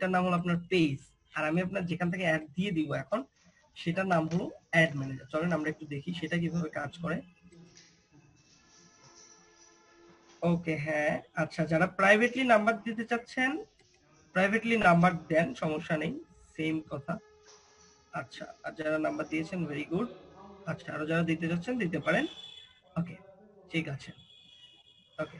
ওইটার নাম হলো আপনার পেজ, আর আমি আপনার যেখান থেকে অ্যাড দিয়ে দিব এখন সেটার নাম হলো অ্যাড ম্যানেজার। চলেন আমরা একটু দেখি সেটা কিভাবে কাজ করে। ওকে, হ্যাঁ আচ্ছা, যারা প্রাইভেটলি নাম্বার দিতে চাচ্ছেন প্রাইভেটলি নাম্বার দেন, সমস্যা নেই, সেম কথা। আচ্ছা, আর যারা নাম্বার দিয়েছেন ভেরি গুড। আচ্ছা, আরো যারা দিতে চাচ্ছেন দিতে পারেন। ওকে, ঠিক আছে। ওকে,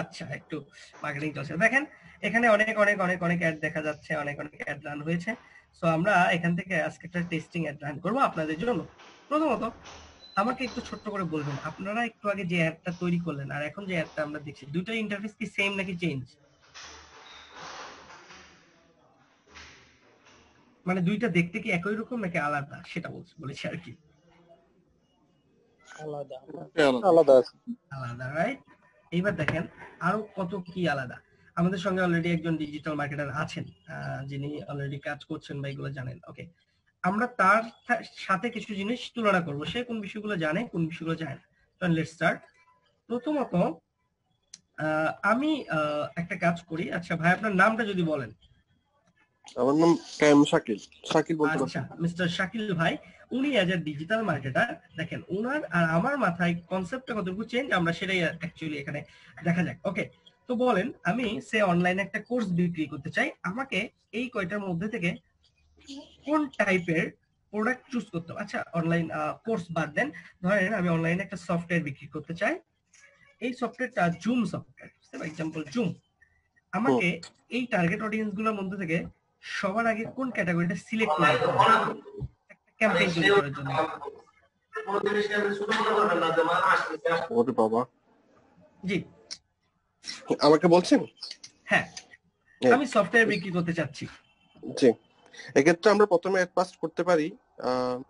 আচ্ছা, একটু মার্কেটিং চলছে। দেখেন এখানে অনেক অনেক অনেক অনেক অ্যাড দেখা যাচ্ছে, অনেক অনেক অ্যাড রান হয়েছে। সো আমরা এখান থেকে আজকে একটা টেস্টিং অ্যাড রান করবো আপনাদের জন্য। প্রথমত আমাকে একটু ছোট্ট করে বলবেন, আপনারা একটু আগে যে অ্যাডটা তৈরি করলেন আর এখন যে অ্যাডটা আমরা দেখছি, দুটো ইন্টারফেস কি সেম নাকি চেঞ্জ? মানে দুইটা দেখতে কি একই রকম নাকি আলাদা, সেটা বলেছি আর কি। আলাদা আলাদা আছে। আলাদা, রাইট? এইবার দেখেন আরো কত কি আলাদা। আমাদের সঙ্গে অলরেডি একজন ডিজিটাল মার্কেটার আছেন, যিনি অলরেডি কাজ করছেন বা এগুলো জানেন। ওকে, আমরা তার সাথে কিছু জিনিস তুলনা করব, সে কোন বিষয়গুলো জানে কোন বিষয়গুলো জানে না। Let's start. প্রথমত আমি একটা কাজ করি। আচ্ছা ভাই, আপনার নামটা যদি বলেন। আমার নাম কায়েম শাকিল। শাকিল বলতে আচ্ছা, মিস্টার শাকিল ভাই, উনি এজ এ ডিজিটাল মার্কেটার, দেখেন ওনার আর আমার মাথায় কনসেপ্টটা কতটুকু চেঞ্জ আমরা সেটাই অ্যাকচুয়ালি এখানে দেখা যাক। ওকে, তো বলেন আমি সে অনলাইনে একটা কোর্স বিক্রি করতে চাই, আমাকে এই কয়টার মধ্যে থেকে কোন টাইপের প্রোডাক্ট চুজ করতে হবে? আচ্ছা, অনলাইন কোর্স বাদ দেন, ধরেন আমি অনলাইনে একটা সফটওয়্যার বিক্রি করতে চাই। এই সফটওয়্যারটা zoom software, for example zoom. আমাকে এই টার্গেট অডিয়েন্স গুলোর মধ্যে থেকে সবার আগে কোন ক্যাটাগরিটা সিলেক্ট করতে হবে ক্যাম্পেইন তৈরি করার জন্য? ওরে বাবা, জি, আমাকে বলছেন? হ্যাঁ, আমি সফটওয়্যার বিক্রি করতে চাচ্ছি। জি, এক্ষেত্রে আমরা প্রথমে অ্যাড পাস করতে পারি।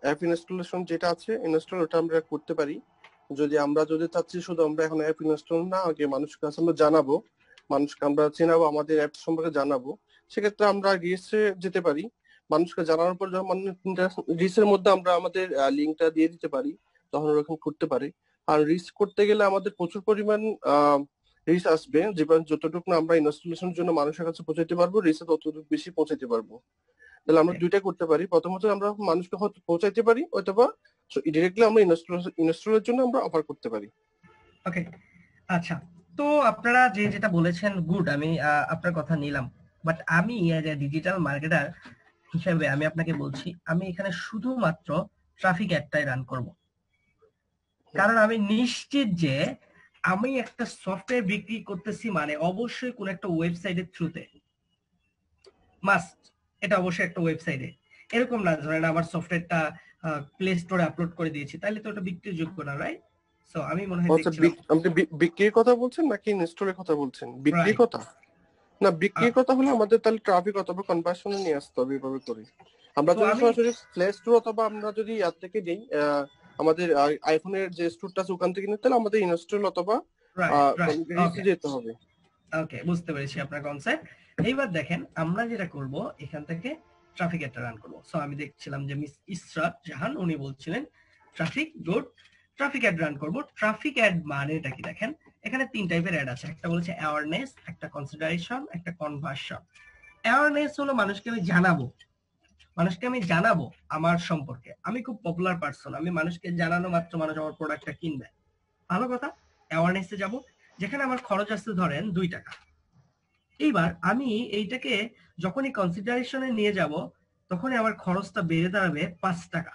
অ্যাপ ইনস্টলেশন যেটা আছে ইনস্টল, ওটা আমরা করতে পারি। যদি চাচ্ছি শুধু আমরা এখন অ্যাপ ইনস্টল না, আগে মানুষের কাছে আমরা জানাবো, মানুষকে আমরা চেনাবো, আমাদের অ্যাপ সম্পর্কে জানাবো, সেক্ষেত্রে আমরা রিসে যেতে পারি। মানুষকে জানানোর পর যখন রিসের মধ্যে আমরা আমাদের লিঙ্কটা দিয়ে দিতে পারি, তখন ওরকম করতে পারি। আর রিস করতে গেলে আমাদের প্রচুর পরিমাণ রিস আসবে, যতটুকু না আমরা ইনস্টলেশনের জন্য মানুষের কাছে পৌঁছাতে পারবো, রিসে ততটুকু বেশি পৌঁছাতে পারবো। তাহলে আমরা দুইটা করতে পারি। প্রথমত আমরা মানুষকে হয়তো পৌঁছাইতে পারি, অথবা ডিরেক্টলি আমরা ইনস্টলের জন্য আমরা অফার করতে পারি। ওকে, আচ্ছা, তো আপনারা যেটা বলেছেন গুড, আমি আপনার কথা নিলাম। বাট আমি এজ এ ডিজিটাল মার্কেটার হিসেবে আমি আপনাকে বলছি, আমি এখানে শুধুমাত্র ট্রাফিক অ্যাডটাই রান করব। কারণ আমি নিশ্চিত যে আমি একটা সফটওয়্যার বিক্রি করতেছি, মানে অবশ্যই কোন একটা ওয়েবসাইটের থ্রুতে মাস্ট, এটা অবশ্যই একটা ওয়েবসাইটে। এরকম না ধরেন আমার সফটওয়্যারটা প্লে স্টোরে আপলোড করে দিয়েছি, তাহলে তো ওটা বিক্রিযোগ্য না, রাইট? সো আমি মনে হয় দেখছিলাম আপনি বিক্রির কথা বলছেন নাকি ইনস্টলের কথা বলছেন? বিক্রির কথা না, বিক্রির কথা হলে আমাদের তাহলে ট্রাফিক অথবা কনভার্সনে নিয়ে আসতে হবে। এভাবে করে আমরা যদি সরাসরি প্লে স্টোর অথবা আমরা যদি ইয়ার থেকে দিই, আমাদের আইফোনের যে স্টোরটা আছে ওখান থেকে নিতে, তাহলে আমাদের ইনস্টল অথবা রিসে যেতে হবে। ওকে, বুঝতে পেরেছি আপনার কনসেপ্ট। এইবার দেখেন আমরা যেটা করব, এখান থেকে ট্রাফিক অ্যাডটা রান করব। সো আমি দেখছিলাম যে মিস ইসরাত জাহান উনি বলছিলেন traffic good, traffic add run করব। ট্রাফিক অ্যাড মানেটা কি দেখেন, এখানে তিন টাইপের অ্যাড আছে, একটা বলেছে অ্যাওয়ারনেস, একটা কনসিডারেশন, একটা কনভার্সন। অ্যাওয়ারনেস হলো মানুষকে আমি জানাবো আমার সম্পর্কে, আমি খুব পপুলার পারসন, আমি মানুষকে জানানো মাত্র মানুষ আমার প্রোডাক্টটা কিনবে, ভালো কথা। অ্যাওয়ারনেসে যাব, যেখানে আমার খরচ আসতে ধরেন 2 টাকা। এইবার আমি এইটাকে যখনই কনসিডারেশনে নিয়ে যাব, তখনই আমার খরচটা বেড়ে দাঁড়াবে 5 টাকা।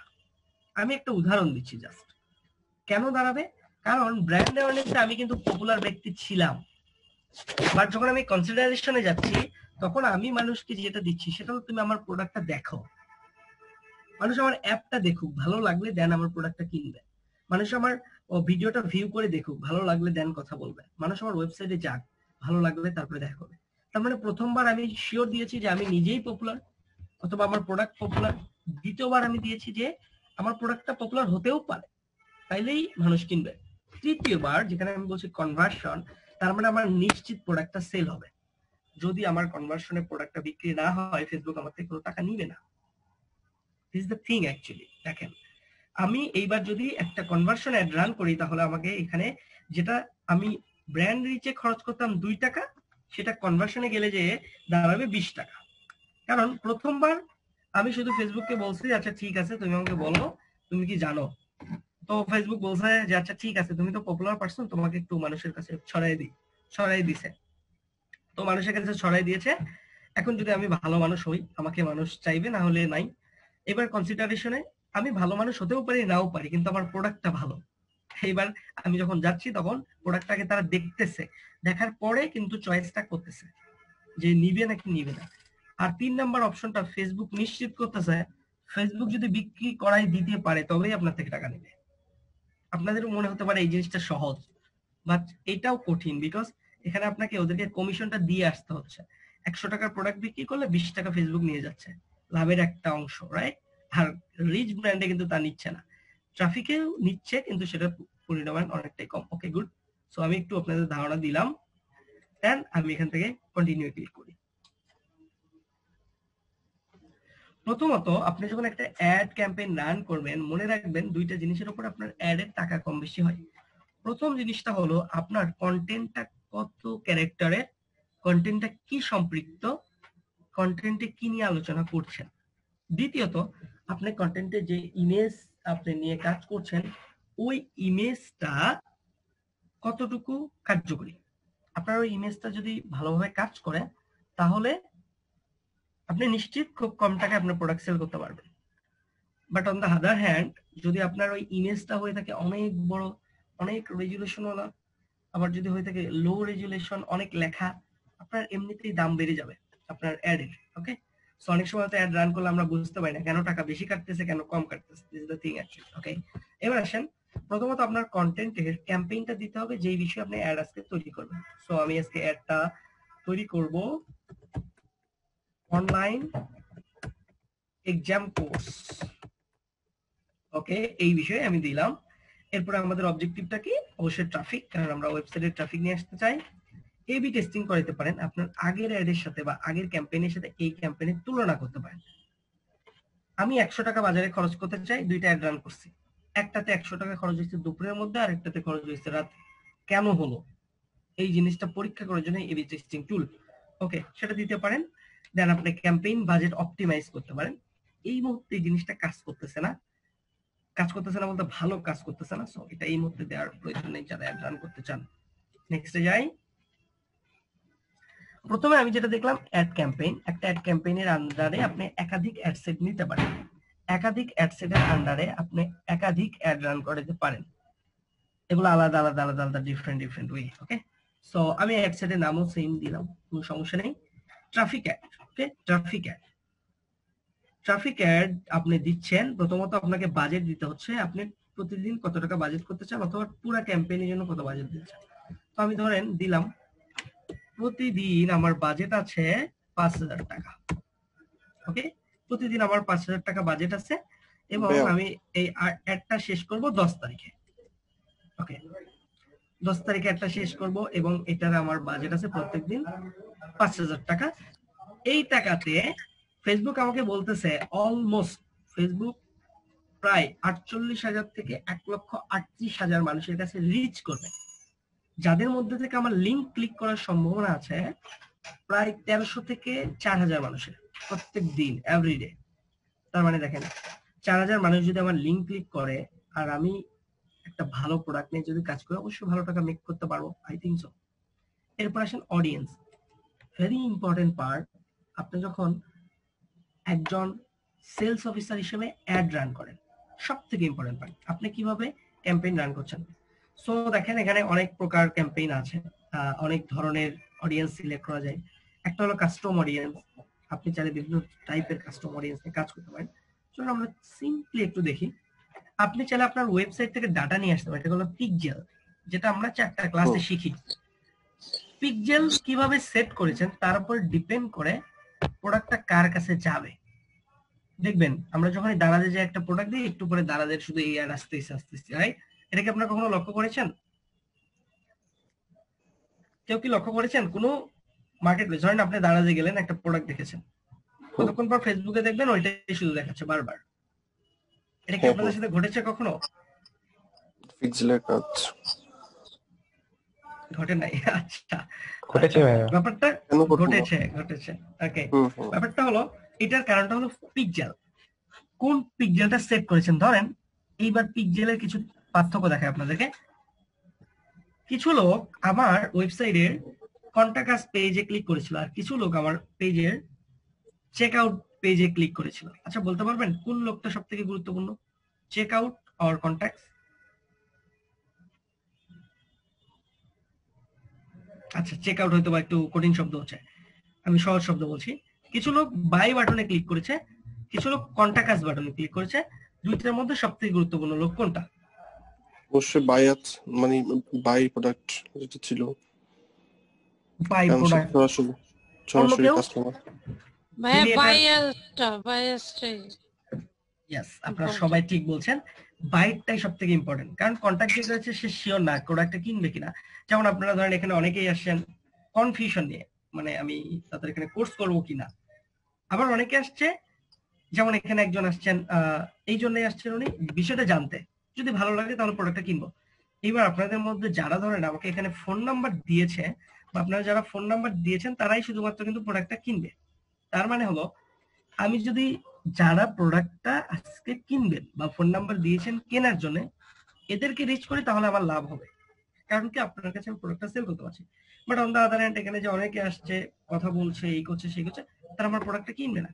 আমি একটা উদাহরণ দিচ্ছি জাস্ট। কেন দাঁড়াবে? কারণ ব্র্যান্ড অ্যাওয়ারনেসে আমি কিন্তু পপুলার ব্যক্তি ছিলাম, বাট যখন আমি কনসিডারেশনে যাচ্ছি, তখন আমি মানুষকে যেটা দিচ্ছি সেটা হলো তুমি আমার প্রোডাক্টটা দেখো, মানুষ আমার অ্যাপটা দেখুক, ভালো লাগলে দেন আমার প্রোডাক্টটা কিনবে, মানুষ আমার ভিডিওটা ভিউ করে দেখুক, ভালো লাগলে দেন কথা বলবে, মানুষ আমার ওয়েবসাইটে যাক, ভালো লাগলে তারপরে দেখা করবে। তার মানে প্রথমবার আমি শিওর দিয়েছি যে আমি নিজেই পপুলার অথবা আমার প্রোডাক্ট পপুলার। দ্বিতীয়বার আমি দিয়েছি যে আমার প্রোডাক্টটা পপুলার হতেও পারে, তাইলেই মানুষ কিনবে। তৃতীয়বার যেখানে আমি বলছি কনভার্সন, তার মানে আমার নিশ্চিত প্রোডাক্টটা সেল হবে। যদি আমার কনভার্সনে প্রোডাক্টটা বিক্রি না হয়, ফেসবুক আমার থেকে কোনো টাকা নিবে না। This is the thing actually. দেখেন আমি এইবার যদি একটা কনভার্সন অ্যাড রান করি, তাহলে আমাকে এখানে যেটা আমি ব্র্যান্ড রিচে খরচ করতাম 2 টাকা, সেটা কনভার্সনে গেলে যে দাঁড়াবে 20 টাকা। কারণ প্রথমবার আমি শুধু ফেসবুককে বলছি আচ্ছা ঠিক আছে তুমি আমাকে বলো তুমি কি জানো, তো ফেসবুক বলছে যে আচ্ছা ঠিক আছে তুমি তো পপুলার পারসন, তোমাকে একটু মানুষের কাছে ছড়াই দিছে, তো মানুষের কাছে ছড়াই দিয়েছে। এখন যদি আমি ভালো মানুষ হই আমাকে মানুষ চাইবে, না হলে নাই। এবার কনসিডারেশনে আমি ভালো মানুষ হতেও পারি নাও পারি, কিন্তু আমার প্রোডাক্টটা ভালো। এইবার আমি যখন যাচ্ছি তখন প্রোডাক্টটাকে তারা দেখতেছে, দেখার পরে কিন্তু চয়েসটা করতেছে যে নিবে নাকি নিবে না। আর 3 নাম্বার অপশনটা ফেসবুক নিশ্চিত করতেছে ফেসবুক যদি বিক্রি করাই দিতে পারে তবেই আপনার থেকে টাকা নেবে। আপনাদের মনে হতে পারে এই জিনিসটা সহজ, বাট এটাও কঠিন, বিকজ এখানে আপনাকে ওদেরকে কমিশনটা দিয়ে আসতে হচ্ছে। 100 টাকার প্রোডাক্ট বিক্রি করলে 20 টাকা ফেসবুক নিয়ে যাচ্ছে, লাভের একটা অংশ, রাইট? আর রিচ ব্র্যান্ডে কিন্তু তা নিচ্ছে না, ট্রাফিকেও নিচ্ছে কিন্তু সেটার পরিমাণ অনেকটাই কম। ওকে, গুড। সো আমি একটু আপনাদের ধারণা দিলাম, দেন আমি এখান থেকে কন্টিনিউ ক্লিক করি। প্রথমত আপনি যখন একটা অ্যাড ক্যাম্পেইন রান করবেন মনে রাখবেন দুইটা জিনিসের উপর আপনার অ্যাডের টাকা কম বেশি হয়। প্রথম জিনিসটা হলো আপনার কন্টেন্টটা কত ক্যারেক্টারের, কন্টেন্টটা কি সম্পৃক্ত, কন্টেন্টে কি নিয়ে আলোচনা করছেন। দ্বিতীয়ত আপনি কন্টেন্টে যে ইমেজ আপনি নিয়ে কাজ করছেন ওই ইমেজটা কতটুকু কার্যকরী। আপনার ওই ইমেজটা যদি ভালোভাবে কাজ করে তাহলে আপনি নিশ্চিত খুব কম টাকায় আপনার প্রোডাক্ট সেল করতে পারবেন। But on the other hand যদি আপনার ওই ইমেজটা হয়ে থাকে অনেক বড়, অনেক রেজুলেশন ওলা, আবার যদি হয়ে থাকে লো রেজুলেশন, অনেক লেখা, আপনার এমনিতেই দাম বেড়ে যাবে আপনার অ্যাডের। ওকে, সো অনেক সময় তো অ্যাড রান করলে আমরা বুঝতে পারি না কেন টাকা বেশি কাটতেছে কেন কম কাটতেছে, this is the thing actually. Okay, এবার আসেন প্রথমত আপনার কন্টেন্টের ক্যাম্পেইনটা দিতে হবে যেই বিষয়ে আপনি অ্যাড আজকে তৈরি করবেন। সো আমি আজকে অ্যাডটা তৈরি করব অনলাইন এক্সাম কোর্স। ওকে, এই বিষয়ে আমি দিলাম। এরপরে আমাদের অবজেক্টিভটা কি, অবশ্যই ট্রাফিক, কারণ আমরা ওয়েবসাইটে ট্রাফিক নিয়ে আসতে চাই। এবি টেস্টিং করাতে পারেন, আপনার আগের অ্যাডের সাথে বা আগের ক্যাম্পেইনের সাথে এই ক্যাম্পেইনের তুলনা করতে পারেন। আমি 100 টাকা বাজারে খরচ করতে চাই, দুইটা অ্যাড রান করছি, একটাতে 100 টাকা খরচ হয়েছে দুপুরের মধ্যে আর একটাতে খরচ হয়েছে রাতে, কেন হলো এই জিনিসটা পরীক্ষা করার জন্য এবি টেস্টিং টুল। ওকে, সেটা দিতে পারেন। দেন আপনি ক্যাম্পেইন বাজেট অপটিমাইজ করতে পারেন। এই মুহূর্তে এই জিনিসটা কাজ করতেছে না বলতে ভালো কাজ করতেছে না, সো এটা এই মুহূর্তে দেওয়ার প্রয়োজন নেই যারা অ্যাড রান করতে চান। নেক্সটে যাই। প্রথমে আমি যেটা দেখলাম অ্যাড ক্যাম্পেইন, একটা অ্যাড ক্যাম্পেইনের আন্ডারে আপনি একাধিক অ্যাড সেট নিতে পারেন, একাধিক অ্যাড সেটের আন্ডারে আপনি একাধিক অ্যাড রান করতে পারেন, এগুলো আলাদা আলাদা আলাদা আলাদা ডিফারেন্ট ওয়ে। ওকে, সো আমি অ্যাড সেটের নামও সেম দিলাম, কোনো সমস্যা নেই। ট্রাফিক অ্যাড, ওকে, ট্রাফিক অ্যাড আপনি দিচ্ছেন, প্রথমত আপনাকে বাজেট দিতে হচ্ছে, আপনি প্রতিদিন কত টাকা বাজেট করতে চান অথবা পুরো ক্যাম্পেইনের জন্য কত বাজেট দিচ্ছেন। তো আমি ধরেন দিলাম প্রতিদিন আমার বাজেট আছে 5,000 টাকা। ওকে, প্রতিদিন আমার 5,000 টাকা বাজেট আছে এবং আমি এই অ্যাডটা শেষ করব 10 তারিখে। ওকে, 10 তারিখে একটা শেষ করব এবং এটার আমার বাজেট আছে প্রত্যেকদিন 5,000 টাকা। এই টাকাতে ফেসবুক আমাকে বলতেছে অলমোস্ট ফেসবুক প্রায় 48,000 থেকে 1,38,000 মানুষের কাছে রিচ করবে, যাদের মধ্যে থেকে আমার লিংক ক্লিক করার সম্ভাবনা আছে প্রায় 1300 থেকে 4,000 মানুষের প্রত্যেক দিন, এভরিডে। তার মানে দেখেন 4,000 মানুষ যদি আমার লিংক ক্লিক করে আর আমি একটা ভালো প্রোডাক্ট নিয়ে যদি কাজ করি অবশ্যই ভালো টাকা মেক করতে পারবো, আই থিঙ্ক সো। এরপর আসেন অডিয়েন্স, ভেরি ইম্পর্টেন্ট পার্ট। আপনি যখন একজন সেলস অফিসার হিসেবে অ্যাড রান করেন সব থেকে ইম্পর্টেন্ট পার্ট আপনি কিভাবে ক্যাম্পেইন রান করছেন। সো দেখেন এখানে অনেক প্রকার ক্যাম্পেইন আছে, অনেক ধরনের অডিয়েন্স সিলেক্ট করা যায়। একটা হলো কাস্টম অডিয়েন্স, আপনি চাইলে বিভিন্ন টাইপের কাস্টম অডিয়েন্স নিয়ে কাজ করতে পারেন। চলুন আমরা সিম্পলি একটু দেখি। আপনি চাইলে আপনার ওয়েবসাইট থেকে ডাটা নিয়ে আসতে পারেন, এটা হলো পিকজেল, যেটা আমরা 4টা ক্লাসে শিখি। পিকজেল কিভাবে সেট করেছেন তার উপর ডিপেন্ড করে প্রোডাক্টটা কার কাছে যাবে। দেখবেন আমরা যখন দারাজে যে একটা প্রোডাক্ট দিই একটু পরে দারাজের শুধু এই অ্যাড আসতেছে, রাইট? এটা কি আপনারা কখনো লক্ষ্য করেছেন? কেউ কি লক্ষ্য করেছেন কোনো মার্কেট প্লেস, ধরেন আপনি দারাজে গেলেন একটা প্রোডাক্ট দেখেছেন, কতক্ষণ পর ফেসবুকে দেখবেন ওইটাই শুধু দেখাচ্ছে বারবার। এটা কি আপনাদের সাথে ঘটেছে কখনো? পিক্সেলের কাজ ঘটে নাই? আচ্ছা ঘটেছে আচ্ছা, ভাইয়া। ব্যাপারটা কেন ঘটলো না? ঘটেছে। ওকে, হুম হুম ব্যাপারটা হলো, এটার কারণটা হলো পিক্সেল। কোন পিক্সেলটা সেট করেছেন? ধরেন এইবার পিক্সেলের কিছু পার্থক্য দেখায় আপনাদেরকে। কিছু লোক আমার ওয়েবসাইটের কন্টাক্ট আস পেজে ক্লিক করেছিল, আর কিছু লোক আমার পেজের চেক আউট পেজে ক্লিক করেছিল। আচ্ছা, বলতে পারবেন কোন লোকটা সব থেকে গুরুত্বপূর্ণ, চেক আউট অর কন্ট্যাক্ট? আচ্ছা, চেক আউট হয়তো বা একটু কঠিন শব্দ হচ্ছে, আমি সহজ শব্দ বলছি। কিছু লোক বাই বাটনে ক্লিক করেছে, কিছু লোক কন্টাক্ট আস বাটনে ক্লিক করেছে। দুইটার মধ্যে সব থেকে গুরুত্বপূর্ণ লোক কোনটা? অবশ্যই বায়াত, মানে বাই প্রোডাক্ট যেটা ছিল, বাই কারণ সে প্রোডাক্ট। সরাসরি অন্য সরাসরি কেউ? কাস্টমার। ভাইয়া যিনি এটার বায়াসটাই ইয়েস, আপনারা সবাই ঠিক বলছেন, বাইটটাই সব থেকে ইম্পর্টেন্ট। কারণ কন্ট্যাক্ট যে করেছে সে শিওর না প্রোডাক্টটা কিনবে কিনা। যেমন আপনারা ধরেন এখানে অনেকেই আসছেন কনফিউশন নিয়ে, মানে আমি তাদের এখানে কোর্স করব কিনা। আবার অনেকে আসছে, যেমন এখানে একজন আসছেন এই জন্যই আসছেন উনি বিষয়টা জানতে, যদি ভালো লাগে তাহলে প্রোডাক্টটা কিনবো। এবার আপনাদের মধ্যে যারা ধরেন আমাকে এখানে ফোন নাম্বার দিয়েছে, বা আপনারা যারা ফোন নাম্বার দিয়েছেন তারাই শুধুমাত্র কিন্তু প্রোডাক্টটা কিনবে। তার মানে হলো, আমি যদি যারা প্রোডাক্টটা আজকে কিনবেন বা ফোন নাম্বার দিয়েছেন কেনার জন্য, এদেরকে রিচ করি, তাহলে আমার লাভ হবে। কারণ কি, আপনার কাছে আমি প্রোডাক্টটা সেল করতে পারছি। But on the other hand, এখানে যে অনেকে আসছে কথা বলছে, এই করছে সেই করছে, তারা আমার প্রোডাক্টটা কিনবে না।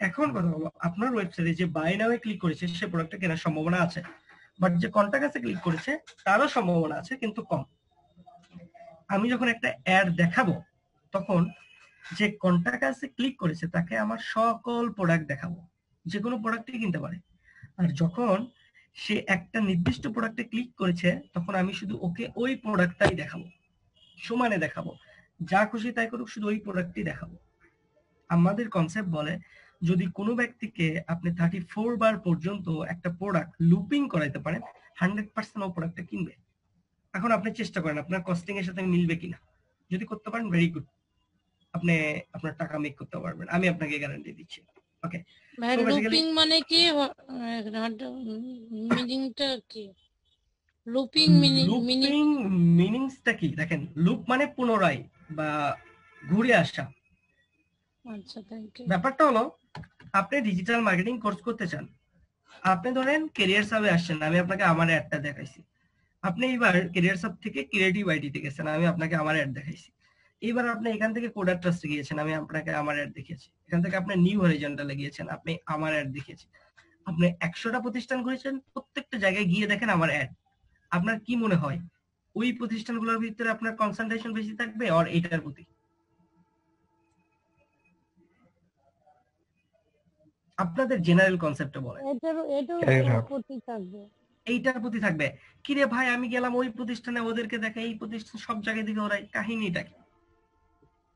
এখন কথা হলো, আপনার ওয়েবসাইটে যে বাই নামে ক্লিক করেছে সে প্রোডাক্টটা কেনার সম্ভাবনা আছে, বাট যে কন্টাক্ট আছে ক্লিক করেছে তারও সম্ভাবনা আছে, কিন্তু কম। আমি যখন একটা অ্যাড দেখাবো, তখন যে কন্টাক্ট আছে ক্লিক করেছে তাকে আমার সকল প্রোডাক্ট দেখাবো, যে কোনো প্রোডাক্টই কিনতে পারে। আর যখন সে একটা নির্দিষ্ট প্রোডাক্টে ক্লিক করেছে, তখন আমি শুধু ওকে ওই প্রোডাক্টটাই দেখাবো, সমানে দেখাবো, যা খুশি তাই করুক, শুধু ওই প্রোডাক্টই দেখাবো। আমাদের কনসেপ্ট বলে, যদি কোনো ব্যক্তিকে আপনি 34 বার পর্যন্ত একটা প্রোডাক্ট লুপিং করাইতে পারেন, 100% ও প্রোডাক্টটা কিনবে। এখন আপনি চেষ্টা করেন আপনার কস্টিং এর সাথে মিলবে কিনা। যদি করতে পারেন, ভেরি গুড, আপনি আপনার টাকা মেক করতে পারবেন, আমি আপনাকে গ্যারান্টি দিচ্ছি। ওকে, ভাই, So basically, লুপিং মানে কি? মিনিংটা কি? লুপিং মিনিং লুপিং মিনিংসটা কি দেখেন, লুপ মানে পুনরায় বা ঘুরে আসা। আচ্ছা, থ্যাংক ইউ। ব্যাপারটা হলো, আপনি ডিজিটাল মার্কেটিং কোর্স করতে চান, আপনি ধরেন ক্যারিয়ার সাবে আসছেন, আমি আপনাকে আমার অ্যাডটা দেখাইছি। আপনি এবার ক্যারিয়ার সাব থেকে ক্রিয়েটিভ আইডিতে গেছেন, আমি আপনাকে আমার অ্যাড দেখাইছি। এবার আপনি এখান থেকে কোডার ট্রাস্টে গিয়েছেন, আমি আপনাকে আমার অ্যাড দেখিয়েছি। এখান থেকে আপনি নিউ হরিজন্টালে গিয়েছেন, আপনি আমার অ্যাড দেখিয়েছি। আপনি 100টা প্রতিষ্ঠান ঘুরেছেন, প্রত্যেকটা জায়গায় গিয়ে দেখেন আমার অ্যাড। আপনার কি মনে হয়, ওই প্রতিষ্ঠানগুলোর ভিতরে আপনার কনসেন্ট্রেশন বেশি থাকবে আর এটার প্রতি? আপনাদের জেনারেল কনসেপ্টে বলে এটার প্রতি থাকবে। এইটার প্রতি থাকবে। কিরে ভাই, আমি গেলাম ওই প্রতিষ্ঠানে, ওদেরকে দেখে এই প্রতিষ্ঠান সব জায়গায় দিকে ওরাই, কাহিনীটা কি?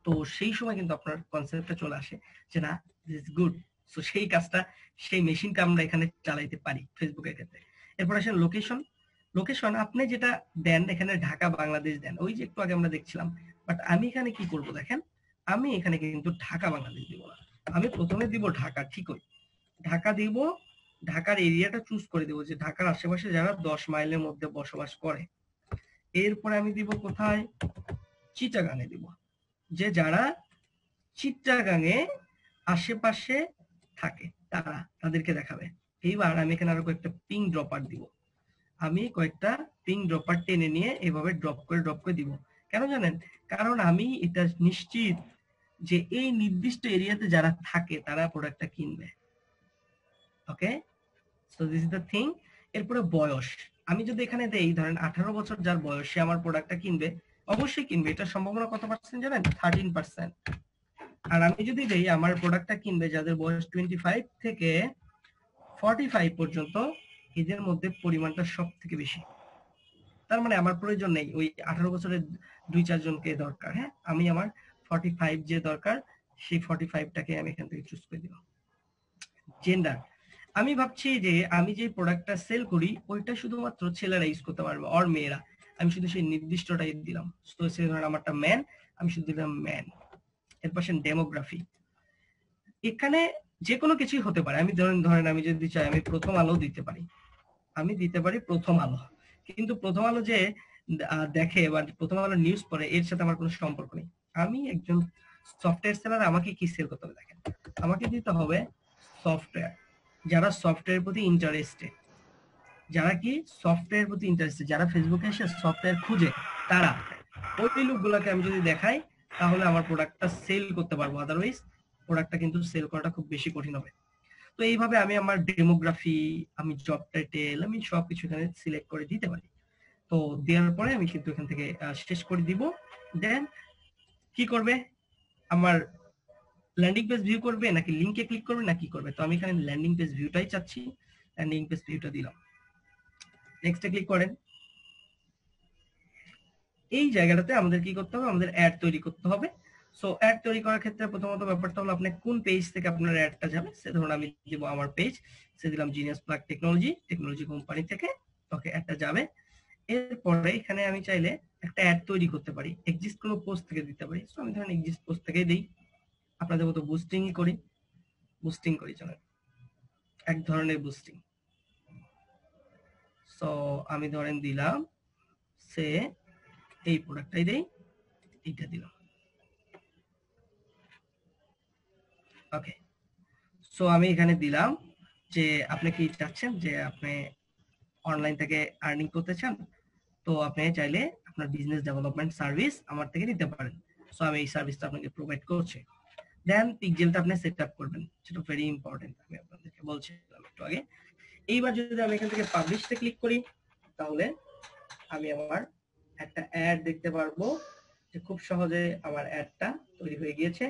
তো সেই সময় কিন্তু আপনার কনসেপ্টটা চলে আসে যে না, দিস গুড। সো সেই কাজটা, সেই মেশিনটা আমরা এখানে চালাইতে পারি ফেসবুকের ক্ষেত্রে। এরপর আসেন লোকেশন। লোকেশন আপনি যেটা দেন, এখানে ঢাকা বাংলাদেশ দেন, ওই যে একটু আগে আমরা দেখছিলাম। বাট আমি এখানে কি করব দেখেন, আমি এখানে কিন্তু ঢাকা বাংলাদেশ দিব না, আমি প্রথমে দিব ঢাকা। ঠিকই, ঢাকা দিব, ঢাকার এরিয়াটা চুজ করে দেবো যে ঢাকার আশেপাশে যারা 10 মাইলের মধ্যে বসবাস করে। এরপরে আমি দিব কোথায়, চিটাগাঙে দিব, যে যারা চিটাগাঙে আশেপাশে থাকে তারা, তাদেরকে দেখাবে। এইবার আমি এখানে আরো কয়েকটা পিং ড্রপার দিব, আমি কয়েকটা পিং ড্রপার টেনে নিয়ে এভাবে ড্রপ করে দিব। কেন জানেন? কারণ আমি এটা নিশ্চিত যে এই নির্দিষ্ট এরিয়াতে যারা থাকে তারা প্রোডাক্টটা কিনবে। Okay, so this is the thing. এরপরে বয়স, আমি যদি এখানে দেই ধরেন 18 বছর যার বয়স, সে আমার প্রোডাক্টটা কিনবে, অবশ্যই কিনবে। এটা সম্ভাবনা কত পার্সেন্ট জানেন? 13%। আর আমি যদি দেই আমার প্রোডাক্টটা কিনবে যাদের বয়স 25 থেকে 45 পর্যন্ত, এদের মধ্যে পরিমাণটা সব থেকে বেশি। তার মানে আমার প্রয়োজন নেই ওই 18 বছরের 2-4 জনকে দরকার। হ্যাঁ, আমি আমার 45 যে দরকার, সেই 45টাকে আমি এখান থেকে চুজ করে দিব। জেন্ডার, আমি ভাবছি যে আমি যে প্রোডাক্টটা সেল করি ওইটা শুধুমাত্র ছেলেরা ইউজ করতে পারবে আর মেয়েরা, আমি শুধু সেই নির্দিষ্টটাই দিলাম। তো সে ধরেন আমারটা ম্যান, আমি শুধু দিলাম ম্যান। এরপর ডেমোগ্রাফি, এখানে যে কোনো কিছুই হতে পারে। আমি ধরেন আমি যদি চাই আমি প্রথম আলো দিতে পারি, আমি দিতে পারি প্রথম আলো। কিন্তু প্রথম আলো যে দেখে বা প্রথম আলো নিউজ পড়ে, এর সাথে আমার কোনো সম্পর্ক নেই। আমি একজন সফটওয়্যার সেলার, আমাকে কি সেল করতে হবে দেখেন, আমাকে দিতে হবে সফটওয়্যার। যারা সফটওয়্যারের প্রতি ইন্টারেস্টেড, যারা কি সফটওয়্যার প্রতি ইন্টারেস্টেড, যারা ফেসবুকে এসে সফটওয়্যার খুঁজে, তারা ওই লোকগুলোকে আমি যদি দেখাই তাহলে আমার প্রোডাক্টটা সেল করতে পারবো, আদারওয়াইজ প্রোডাক্টটা কিন্তু সেল করাটা খুব বেশি কঠিন হবে। তো এইভাবে আমি আমার ডেমোগ্রাফি, আমি জব টাইটেল, আমি সবকিছু এখানে সিলেক্ট করে দিতে পারি। তো দেওয়ার পরে আমি কিন্তু এখান থেকে শেষ করে দিব। দেন কি করবে, আমার ল্যান্ডিং পেজ ভিউ করবে নাকি লিংকে ক্লিক করবে না কি করবে? তো আমি এখানে ল্যান্ডিং পেজ ভিউটাই চাচ্ছি, ল্যান্ডিং পেজ ভিউটা দিলাম, নেক্সটে ক্লিক করেন। এই জায়গাটাতে আমাদের কি করতে হবে, আমাদের অ্যাড তৈরি করতে হবে। সো অ্যাড তৈরি করার ক্ষেত্রে প্রথমত ব্যাপারটা হলো আপনি কোন পেজ থেকে আপনার অ্যাডটা যাবে। সে ধরুন আমি দিব আমার পেজ, সে দিলাম জিনিয়াস প্লাগ টেকনোলজি কোম্পানি থেকে, ওকে অ্যাডটা যাবে। এরপরে এখানে আমি চাইলে একটা অ্যাড তৈরি করতে পারি, এক্সিস্ট কোনো পোস্ট থেকে দিতে পারি। সো আমি ধরেন এক্সিস্ট পোস্ট থেকে দিই, আপনাদের মতো বুস্টিংই করি, বুস্টিং করি চলেন, এক ধরনের বুস্টিং। সো আমি ধরেন দিলাম সে এই প্রোডাক্টটাই দেই, এইটা দিলাম, ওকে। সো আমি এখানে দিলাম যে আপনি কি চাচ্ছেন যে আপনি অনলাইন থেকে আর্নিং করতে চান, তো আপনি চাইলে আপনার বিজনেস ডেভেলপমেন্ট সার্ভিস আমার থেকে নিতে পারেন। সো আমি এই সার্ভিসটা আপনাকে প্রোভাইড করছি। দেন পিক্সেলটা আপনি সেট আপ করবেন, সেটা ভেরি ইম্পর্টেন্ট, আমি আপনাদেরকে বলছিলাম একটু আগে। এইবার যদি আমি এখান থেকে পাবলিশে ক্লিক করি তাহলে আমি আমার একটা অ্যাড দেখতে পারবো, যে খুব সহজে আমার অ্যাডটা তৈরি হয়ে গিয়েছে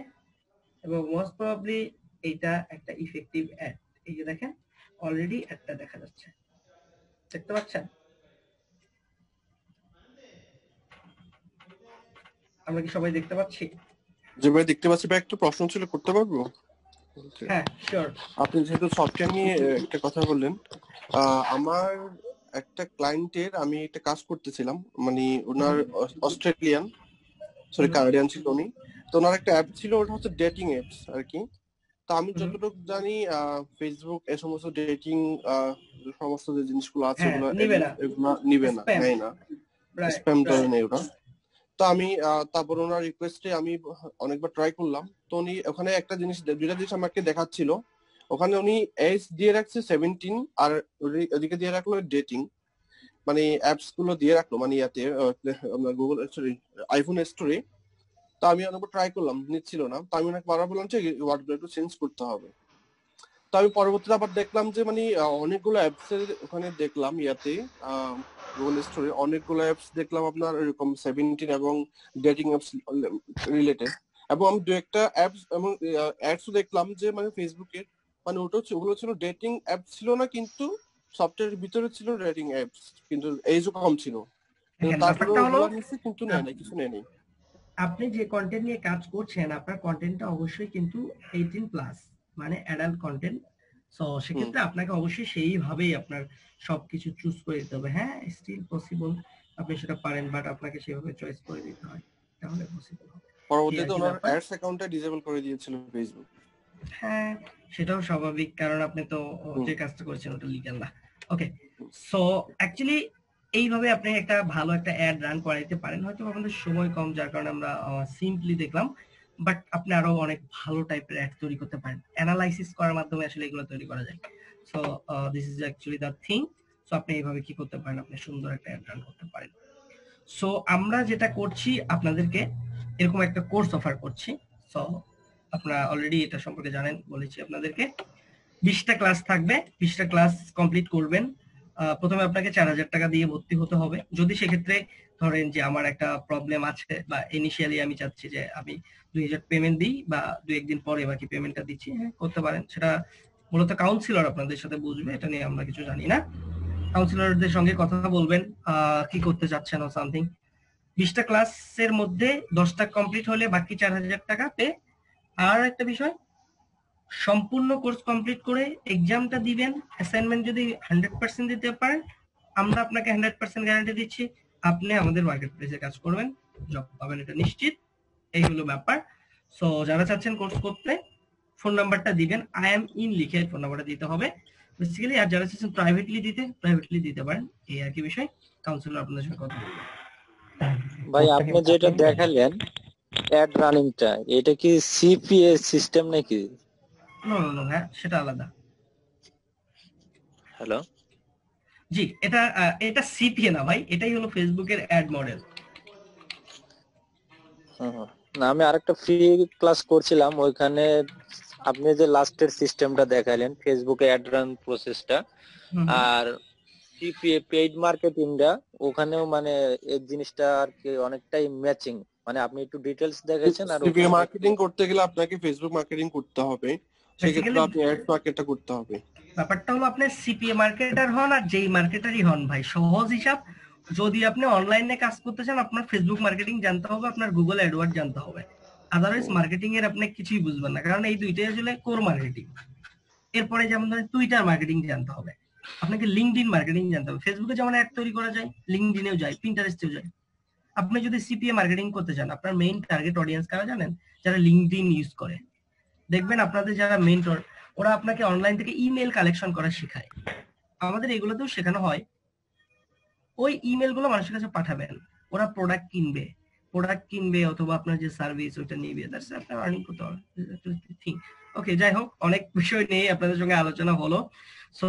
এবং মোস্ট প্রবাবলি এইটা একটা ইফেক্টিভ অ্যাড। এই যে দেখেন অলরেডি অ্যাডটা দেখা যাচ্ছে, দেখতে পাচ্ছেন? আমরা কি সবাই দেখতে পাচ্ছি? যে ভাই দেখতে পাচ্ছি ভাই, একটা প্রশ্ন ছিল, করতে পারবো? হ্যাঁ শিওর। আপনি যেহেতু সফটওয়্যার নিয়ে একটা কথা বললেন, আমার একটা ক্লায়েন্টের আমি একটা কাজ করতেছিলাম, মানে ওনার অস্ট্রেলিয়ান, সরি কানাডিয়ান ছিল উনি। তো ওনার একটা অ্যাপ ছিল, ওটা হচ্ছে ডেটিং অ্যাপস আর কি। তো আমি যতটুকু জানি ফেসবুক এই সমস্ত ডেটিং সমস্ত যে জিনিসগুলো আছে ওগুলো নিবে না, নেয় না, স্প্যাম ধরে নেই ওটা। তো আমি তারপর ওনার রিকোয়েস্টে আমি অনেকবার ট্রাই করলাম। তো উনি ওখানে একটা জিনিস, দুইটা জিনিস আমাকে দেখাচ্ছিল। ওখানে উনি এজ দিয়ে রাখছে 17 আর ওদিকে দিয়ে রাখলো ডেটিং, মানে অ্যাপস গুলো দিয়ে রাখলো, মানে ইয়াতে গুগল সরি আইফোন স্টোরে। তো আমি অনেকবার ট্রাই করলাম, নিচ্ছিল না। তো আমি ওনাকে বারবার বললাম যে ওয়ার্ডগুলো একটু চেঞ্জ করতে হবে। তো আমি পরবর্তীতে আবার দেখলাম যে মানে অনেকগুলো অ্যাপস ওখানে দেখলাম, ইয়াতে গুগল স্টোরে অনেকগুলো অ্যাপস দেখলাম আপনার এরকম 17 এবং ডেটিং অ্যাপস রিলেটেড। এবং আমি দু একটা অ্যাপস এবং অ্যাডসও দেখলাম যে মানে ফেসবুকের, মানে ওগুলো ছিল ডেটিং অ্যাপ ছিল না, কিন্তু সফটওয়্যারের ভিতরে ছিল ডেটিং অ্যাপস, কিন্তু এইজও কম ছিল। কিন্তু তারপরে ওগুলো নিচ্ছে, কিন্তু নেয় না, কিছু নেয় নাই। আপনি যে কন্টেন্ট নিয়ে কাজ করছেন, আপনার কন্টেন্টটা অবশ্যই কিন্তু 18 প্লাস, মানে অ্যাডাল্ট কন্টেন্ট। সো সেক্ষেত্রে আপনাকে অবশ্যই সেইভাবেই আপনার সবকিছু চুজ করে দিতে হবে। হ্যাঁ স্টিল পসিবল আপনি সেটা পারেন, বাট আপনাকে সেভাবে চয়েস করে দিতে হয়, তাহলে পসিবল হবে। পরবর্তীতে ওনার অ্যাডস অ্যাকাউন্টটা ডিসেবল করে দিয়েছিল ফেসবুক। হ্যাঁ সেটাও স্বাভাবিক, কারণ আপনি তো যে কাজটা করেছেন ওটা লিগ্যাল না। ওকে, সো অ্যাকচুয়ালি এইভাবে আপনি একটা ভালো একটা অ্যাড রান করাইতে পারেন। হয়তো আমাদের সময় কম, যার কারণে আমরা সিম্পলি দেখলাম, বাট আপনি আরো অনেক ভালো টাইপের অ্যাড তৈরি করতে পারেন। অ্যানালাইসিস করার মাধ্যমে আসলে এগুলো তৈরি করা যায়। So this is actually the thing. So আপনি এইভাবে কি করতে পারেন, আপনি সুন্দর একটা অ্যাড রান করতে পারেন। সো আমরা যেটা করছি, আপনাদেরকে এরকম একটা কোর্স অফার করছি। সো আপনারা অলরেডি এটা সম্পর্কে জানেন, বলেছি আপনাদেরকে 20টা ক্লাস থাকবে, 20টা ক্লাস কমপ্লিট করবেন। প্রথমে আপনাকে 4000 টাকা দিয়ে ভর্তি হতে হবে। যদি সেক্ষেত্রে ধরেন যে আমার একটা প্রবলেম আছে, বা ইনিশিয়ালি আমি চাচ্ছি যে আমি 2000 পেমেন্ট দিই বা 2-1 দিন পরে বাকি পেমেন্টটা দিচ্ছি, হ্যাঁ করতে পারেন। সেটা মূলত কাউন্সিলর আপনাদের সাথে বুঝবে, এটা নিয়ে আমরা কিছু জানি না। কাউন্সিলরদের সঙ্গে কথা বলবেন কি করতে চাচ্ছেন ও সামথিং। 20টা ক্লাসের মধ্যে 10টা কমপ্লিট হলে বাকি 4000 টাকা পে। আর একটা বিষয়, সম্পূর্ণ কোর্স কমপ্লিট করে এক্সামটা দিবেন, অ্যাসাইনমেন্ট যদি 100% দিতে পারেন, আমরা আপনাকে 100% গ্যারান্টি দিচ্ছি আপনি আমাদের মার্কেট প্লেসে কাজ করবেন, জব পাবেন, এটা নিশ্চিত। এই হলো ব্যাপার। সো যারা চাচ্ছেন কোর্স করতে, ফোন নাম্বারটা দিবেন, আই এম ইন লিখে ফোন নাম্বারটা দিতে হবে বেসিক্যালি। আর যারা চাচ্ছেন প্রাইভেটলি দিতে পারেন, এই আর কি বিষয়। কাউন্সিলর আপনাদের সঙ্গে কথা বলবেন। ভাই কোর্সটা কি আপনি যেটা আপনি নেবেন? দেখালেন অ্যাড রানিংটা, এটা কি সিপিএ সিস্টেম নাকি? নো নো নো হ্যাঁ, সেটা আলাদা। হ্যালো। জি, এটা সিপিএ না ভাই, এটাই হলো ফেসবুকের অ্যাড মডেল। না, আমি আরেকটা ফ্রি ক্লাস করছিলাম, ওইখানে আপনি যে লাস্টের সিস্টেমটা দেখালেন ফেসবুকে অ্যাড রান প্রসেসটা, আর সিপিএ পেইড মার্কেটিংটা, ওখানেও মানে এই জিনিসটা আর কি অনেকটাই ম্যাচিং। মানে আপনি একটু ডিটেলস দেখাইছেন আর সিপিএ ওখানে মার্কেটিং করতে গেলে আপনাকে ফেসবুক মার্কেটিং করতে হবে, সেক্ষেত্রে আপনি অ্যাড মার্কেটটা করতে হবে। ব্যাপারটা হলো আপনি সিপিএ মার্কেটার হন আর যেই মার্কেটারই হন ভাই, সহজ হিসাব, যদি আপনি অনলাইনে কাজ করতে চান আপনার ফেসবুক মার্কেটিং জানতে হবে, আপনার গুগল অ্যাডওয়ার্ড জানতে হবে। আদারওয়াইজ মার্কেটিং এর আপনি কিছুই বুঝবেন না, কারণ এই দুইটাই আসলে কোর মার্কেটিং। এরপরে যেমন ধরেন টুইটার মার্কেটিং জানতে হবে, আপনাকে লিঙ্কডইন মার্কেটিং জানতে হবে। ফেসবুকে যেমন অ্যাড তৈরি করা যায়, লিঙ্কডইনেও যায়, পিন্টারেস্টেও যায়। আপনি যদি সিপিএ মার্কেটিং করতে চান, আপনার মেইন টার্গেট অডিয়েন্স কারা জানেন? যারা লিঙ্কডইন ইউজ করে। দেখবেন আপনাদের যারা মেন্টর, ওরা আপনাকে অনলাইন থেকে ইমেল কালেকশন করা শেখায়। আমাদের এগুলোতেও শেখানো হয়। ওই ইমেল গুলো মানুষের কাছে পাঠাবেন, ওরা প্রোডাক্ট কিনবে অথবা আপনার যে সার্ভিস ওইটা নিবে, দ্যাটস আপনার আর্নিং করতে হবে। ওকে, যাই হোক, অনেক বিষয় নিয়ে আপনাদের সঙ্গে আলোচনা হলো। সো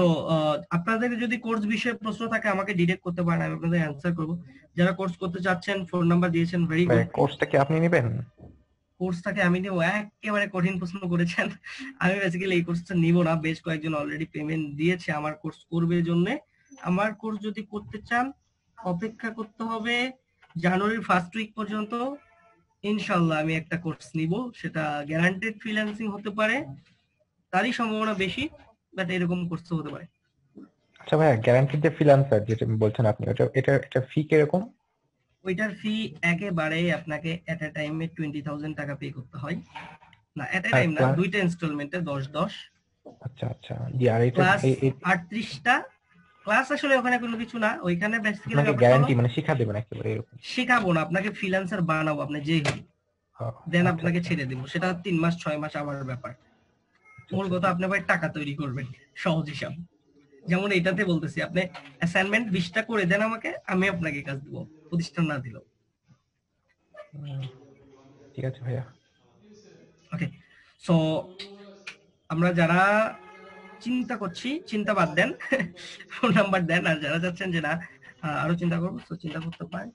আপনাদের যদি কোর্স বিষয়ে প্রশ্ন থাকে আমাকে ডিরেক্ট করতে পারেন, আমি আপনাদের অ্যান্সার করব। যারা কোর্স করতে চাচ্ছেন, ফোন নাম্বার দিয়েছেন, ভেরি গুড। কোর্সটা কি আপনি নেবেন? কোর্সটাকে আমি নেবো? একেবারে কঠিন প্রশ্ন করেছেন। আমি বেসিক্যালি এই কোর্সটা নিব না, বেশ কয়েকজন অলরেডি পেমেন্ট দিয়েছে আমার কোর্স করবে জন্য। আমার কোর্স যদি করতে চান অপেক্ষা করতে হবে জানুয়ারির ফার্স্ট উইক পর্যন্ত। ইনশাআল্লাহ আমি একটা কোর্স নিব, সেটা গ্যারান্টেড ফ্রিল্যান্সিং হতে পারে, তারই সম্ভাবনা বেশি, বাট এরকম কোর্স হতে পারে। আচ্ছা ভাইয়া, গ্যারান্টিড যে ফ্রিল্যান্সার যেটা বলছেন আপনি, এটা ফি কিরকম? ওইটার ফি একেবারে আপনাকে এট এ টাইমে 20,000 টাকা পে করতে হয়। না, এট এ টাইম না, দুইটা ইনস্টলমেন্টে 10-10। আচ্ছা আচ্ছা, জি। আর এটা ক্লাস 38টা ক্লাস, আসলে ওখানে কোনো কিছু না, ওইখানে বেসিক্যালি আপনাকে গ্যারান্টি মানে শিক্ষা দেবেন একেবারে এরকম? শেখাবো না, আপনাকে ফ্রিল্যান্সার বানাবো, আপনি যেই হন, দেন আপনাকে ছেড়ে দিব। সেটা 3 মাস 6 মাস আমার ব্যাপার। মূল কথা আপনি ভাই টাকা তৈরি করবেন, সহজ হিসাব। যেমন এটাতে বলতেছি, আপনি অ্যাসাইনমেন্ট 20টা করে দেন আমাকে, আমি আপনাকে কাজ দিব, প্রতিষ্ঠান না দিল। ঠিক আছে ভাইয়া। ওকে, সো আমরা যারা চিন্তা করছি, চিন্তা বাদ দেন, ফোন নাম্বার দেন। আর যারা যাচ্ছেন যে না আরো চিন্তা করবো, তো চিন্তা করতে পারেন।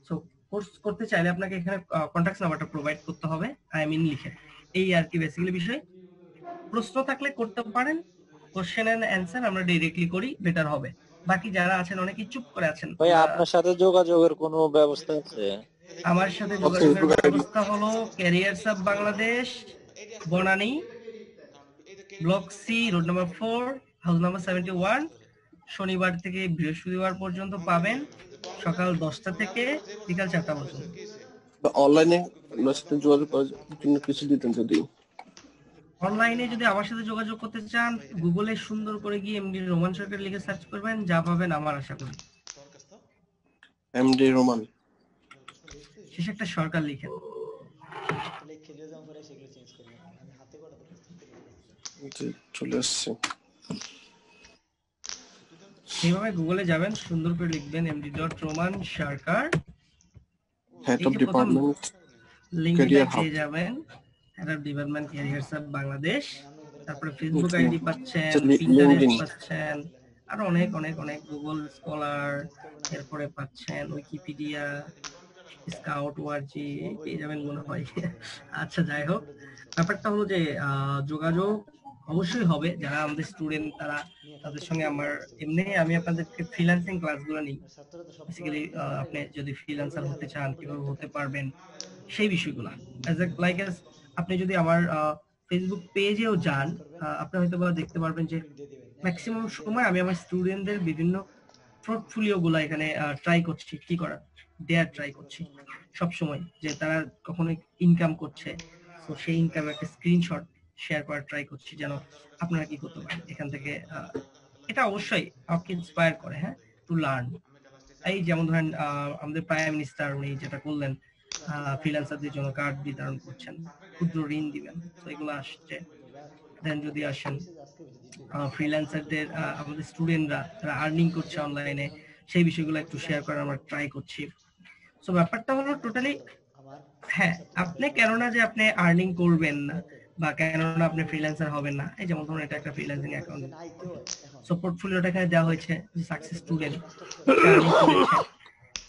সো কোর্স করতে চাইলে আপনাকে এখানে কন্টাক্ট নাম্বারটা প্রোভাইড করতে হবে, আই মিন লিখে। এই আর কি বেসিক্যালি বিষয়। প্রশ্ন থাকলে করতে পারেন, কোশ্চেন এন্ড অ্যান্সার আমরা ডাইরেক্টলি করি, বেটার হবে। বাকি যারা আছেন অনেকেই চুপ করে আছেন। ভাই আপনার সাথে যোগাযোগের কোনো ব্যবস্থা আছে? আমার সাথে যোগাযোগের ব্যবস্থা হলো ক্যারিয়ার সাব Bangladesh, Banani, block C, road number 4, house number 71। শনিবার থেকে বৃহস্পতিবার পর্যন্ত পাবেন, সকাল 10টা থেকে বিকাল 4টা পর্যন্ত। অনলাইনে আপনার সাথে যোগাযোগ করার জন্য কিছু দিতেন যদি? অনলাইনে যদি আমার সাথে যোগাযোগ করতে চান, গুগলে সুন্দর করে গিয়ে এমডি রোমান সরকার লিখে সার্চ করবেন, যা পাবেন আমার আশা করি। এমডি রোমান শেষে একটা সরকার লিখেন। চলে আসছে। এইভাবে গুগলে যাবেন, সুন্দর করে লিখবেন md.roman Sarkar, head of department লিংকটা পেয়ে যাবেন, হেড অফ ডিপার্টমেন্ট ক্যারিয়ার সাব বাংলাদেশ। তারপরে ফেসবুক আইডি পাচ্ছেন, পিন্টারেস্ট পাচ্ছেন, আর অনেক অনেক অনেক, গুগল স্কলার, এরপরে পাচ্ছেন উইকিপিডিয়া, স্কাউট ওয়ার্জি পেয়ে যাবেন মনে হয়। আচ্ছা, যাই হোক, ব্যাপারটা হলো যে যোগাযোগ অবশ্যই হবে। যারা আমাদের স্টুডেন্ট তারা, তাদের সঙ্গে আমি আপনাদেরকে ফ্রিল্যান্সিং ক্লাসগুলো নিই। বেসিক্যালি আপনি যদি ফ্রিল্যান্সার হতে চান কিভাবে হতে পারবেন সেই বিষয়গুলো, আপনি যদি আমার ফেসবুক পেজেও যান, আপনি হয়তো বা দেখতে পারবেন যে ম্যাক্সিমাম সময় আমি আমার স্টুডেন্টদের বিভিন্ন পোর্টফোলিও গুলা এখানে ট্রাই করছি, কি করা ট্রাই করছি সব সময়, যে তারা কখনো ইনকাম করছে, তো সেই ইনকামের একটা স্ক্রিনশট শেয়ার করার ট্রাই করছি, যেন আপনারা কি করতে পারেন এখান থেকে। এটা অবশ্যই আমাকে ইন্সপায়ার করে, হ্যাঁ, টু লার্ন। এই যেমন ধরেন আমাদের প্রাইম মিনিস্টার উনি যেটা করলেন, ফ্রিল্যান্সারদের জন্য কার্ড বিতরণ করছেন, ক্ষুদ্র ঋণ দিবেন, তো এগুলো আসছে। দেন যদি আসেন ফ্রিল্যান্সারদের, আমাদের স্টুডেন্টরা তারা আর্নিং করছে অনলাইনে, সেই বিষয়গুলো একটু শেয়ার করার আমরা ট্রাই করছি। সো ব্যাপারটা হলো টোটালি, হ্যাঁ আপনি কেননা যে আপনি আর্নিং করবেন না বা কেননা আপনি ফ্রিল্যান্সার হবেন না, এই যেমন ধরুন এটা একটা ফ্রিল্যান্সিং অ্যাকাউন্ট, সো পোর্টফোলিওটা এখানে দেওয়া হয়েছে যে সাকসেস স্টুডেন্ট আর্নিং করেছে,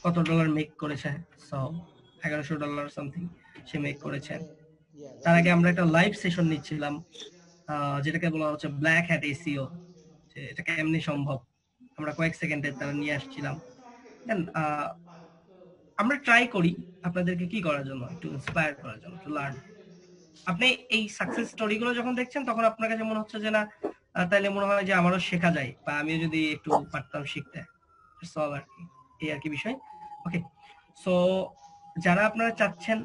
কত ডলার মেক করেছে, সো $1100 সামথিং সে মেক করেছে। তার আগে আমরা একটা লাইভ সেশন নিচ্ছিলাম যেটাকে বলা হচ্ছে ব্ল্যাক হ্যাট এসিও, যে এটা কেমনি সম্ভব, আমরা কয়েক সেকেন্ডে তারা নিয়ে আসছিলাম। দেন আমরা ট্রাই করি আপনাদেরকে কি করার জন্য, একটু ইন্সপায়ার করার জন্য, টু লার্ন। আপনি এই সাকসেস স্টোরিগুলো যখন দেখছেন তখন আপনার কাছে মনে হচ্ছে যে না তাইলে মনে হয় যে আমারও শেখা যায় বা আমিও যদি একটু পারতাম শিখতে, সব আর কি, এই আর কি বিষয়। ওকে, সো যারা আপনারা চাচ্ছেন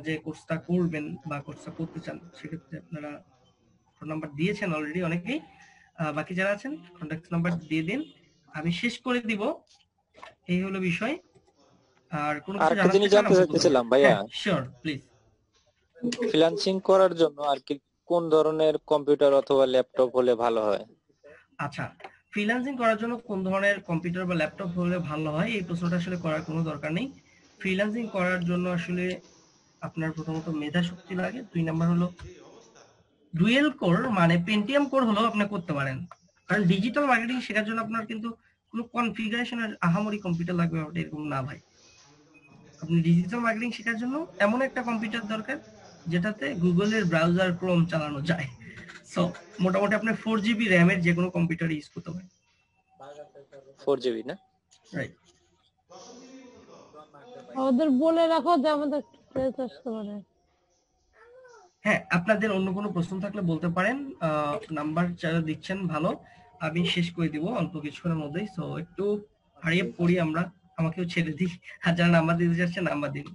যে কোর্সটা করবেন বা কোর্সটা করতে চান, সেক্ষেত্রে আপনারা ফোন নাম্বার দিয়েছেন অলরেডি অনেকেই, বাকি যারা আছেন কন্ট্যাক্ট নাম্বার দিয়ে দিন, আমি শেষ করে দিব, এই হলো বিষয়। আর কোনো কিছু আরেকটা জিনিস জানতে চাইতেছিলাম ভাইয়া, শিওর প্লিজ। ফ্রিল্যান্সিং করার জন্য আর কি কোন ধরনের কম্পিউটার অথবা ল্যাপটপ হলে ভালো হয়? আচ্ছা, ফ্রিল্যান্সিং করার জন্য কোন ধরনের কম্পিউটার বা ল্যাপটপ হলে ভালো হয়, এই প্রশ্নটা আসলে করার কোনো দরকার নেই। ফ্রিল্যান্সিং করার জন্য আসলে আপনার প্রথমত মেধা শক্তি লাগে, 2 নাম্বার হলো ডুয়েল কোর মানে পেন্টিয়াম কোর হলেও আপনি করতে পারেন, কারণ ডিজিটাল মার্কেটিং শেখার জন্য আপনার কিন্তু কোনো কনফিগারেশনের আহামরি কম্পিউটার লাগবে ওটা এরকম না ভাই। আপনি ডিজিটাল মার্কেটিং শেখার জন্য এমন একটা কম্পিউটার দরকার যেটাতে গুগলের ব্রাউজার ক্রোম চালানো যায়। সো মোটামুটি আপনি 4 GB র্যামের যে কোনো কম্পিউটার ইউজ করতে পারেন। 4 GB না? রাইট। ওদের বলে রাখো যে আমাদের টেস্ট আসতে পারে। হ্যাঁ, আপনাদের অন্য কোনো প্রশ্ন থাকলে বলতে পারেন, নাম্বার যারা দিচ্ছেন ভালো, আমি শেষ করে দিব অল্প কিছুক্ষণের মধ্যেই। সো একটু হারিয়ে পড়ি আমরা, আমাকেও ছেড়ে দিই, আর যারা নাম্বার দিতে যাচ্ছেন নাম্বার দিন।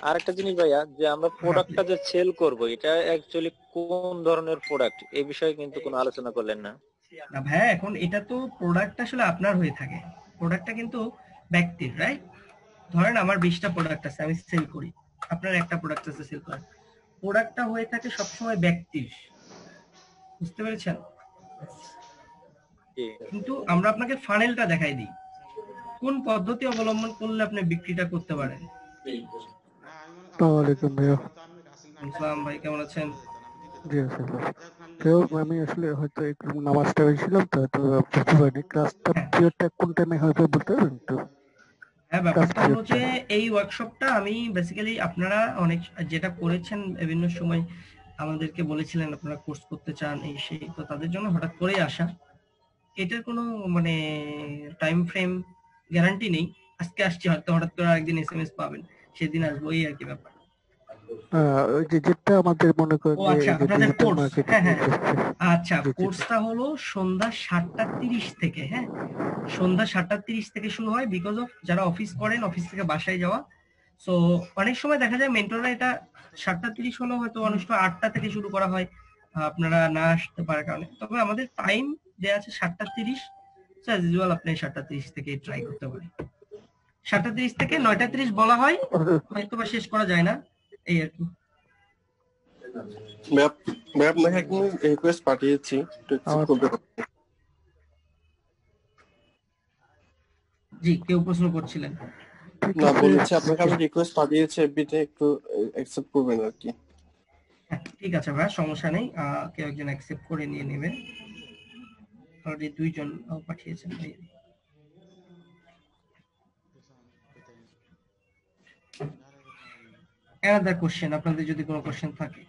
আরেকটা জিনিস ভাইয়া, যে আমরা প্রোডাক্টটা যে সেল করব এটা অ্যাকচুয়ালি কোন ধরনের প্রোডাক্ট, এই বিষয়ে কিন্তু কোনো আলোচনা করলেন না। না ভাইয়া, এখন এটা তো প্রোডাক্ট আসলে আপনার হয়ে থাকে, প্রোডাক্টটা কিন্তু ব্যক্তির, রাইট? ধরেন আমার 20টা প্রোডাক্ট আছে, আমি সেল করি, আপনার একটা প্রোডাক্ট আছে সেল করেন, প্রোডাক্টটা হয়ে থাকে সবসময় ব্যক্তির, বুঝতে পেরেছেন? কিন্তু আমরা আপনাকে ফানেলটা দেখাই দিই, কোন পদ্ধতি অবলম্বন করলে আপনি বিক্রিটা করতে পারেন। আসসালামু আলাইকুম ভাইয়া। ইসলাম ভাই কেমন আছেন? জি আলহামদুলিল্লাহ। আমি আসলে হয়তো একটু নামাজটা হয়েছিলাম তো হয়তো বুঝতে পারিনি। ক্লাসটা পিরিয়ডটা কোন টাইমে হবে বলতে পারবেন একটু? হ্যাঁ, ব্যাপারটা হলো যে এই ওয়ার্কশপটা আমি বেসিক্যালি আপনারা অনেক যেটা করেছেন বিভিন্ন সময় আমাদেরকে বলেছিলেন আপনারা কোর্স করতে চান এই সেই, তো তাদের জন্য হঠাৎ করে আসা, এটার কোনো মানে টাইম ফ্রেম গ্যারান্টি নেই, আজকে আসছি হয়তো হঠাৎ করে আরেকদিন এসএমএস পাবেন, সেদিন আসবো, এই আর কি ব্যাপার। ওই যে যেটা আমাদের মনে করেন ও যে আচ্ছা, যে আপনাদের ডিজিটাল কোর্স, মার্কেটিং হ্যাঁ হ্যাঁ, আচ্ছা কোর্সটা হলো সন্ধ্যা 7:30 থেকে, হ্যাঁ সন্ধ্যা 7:30 থেকে শুরু হয়, বিকজ অফ যারা অফিস করেন, অফিস থেকে বাসায় যাওয়া, সো অনেক সময় দেখা যায় মেন্টররা এটা 7:30 হলেও হয়তো অনেক সময় 8টা থেকে শুরু করা হয়, আপনারা না আসতে পারার কারণে, তবে আমাদের টাইম দেয়া আছে 7:30, সো অ্যাজ ইউজুয়াল আপনি 7:30 থেকে ট্রাই করতে পারেন। 7:30 থেকে 9:30 বলা হয়, হয়তো বা শেষ করা যায় না, এই আর কি। मैं আপনাকে একটা রিকোয়েস্ট পাঠিয়েছি, একটু অ্যাকসেপ্ট করবে? জি, কেউ প্রশ্ন করছিলেন? না, বলেছি আপনাকে আমি রিকোয়েস্ট পাঠিয়েছি এফবিতে, একটু অ্যাকসেপ্ট করবেন আর কি। হ্যাঁ ঠিক আছে ভাই, সমস্যা নেই, কেউ একজন অ্যাকসেপ্ট করে নিয়ে নেবেন, অলরেডি 2 জন পাঠিয়েছেন ভাই। অ্যানাদার কোশ্চেন, আপনাদের যদি কোনো কোশ্চেন থাকে।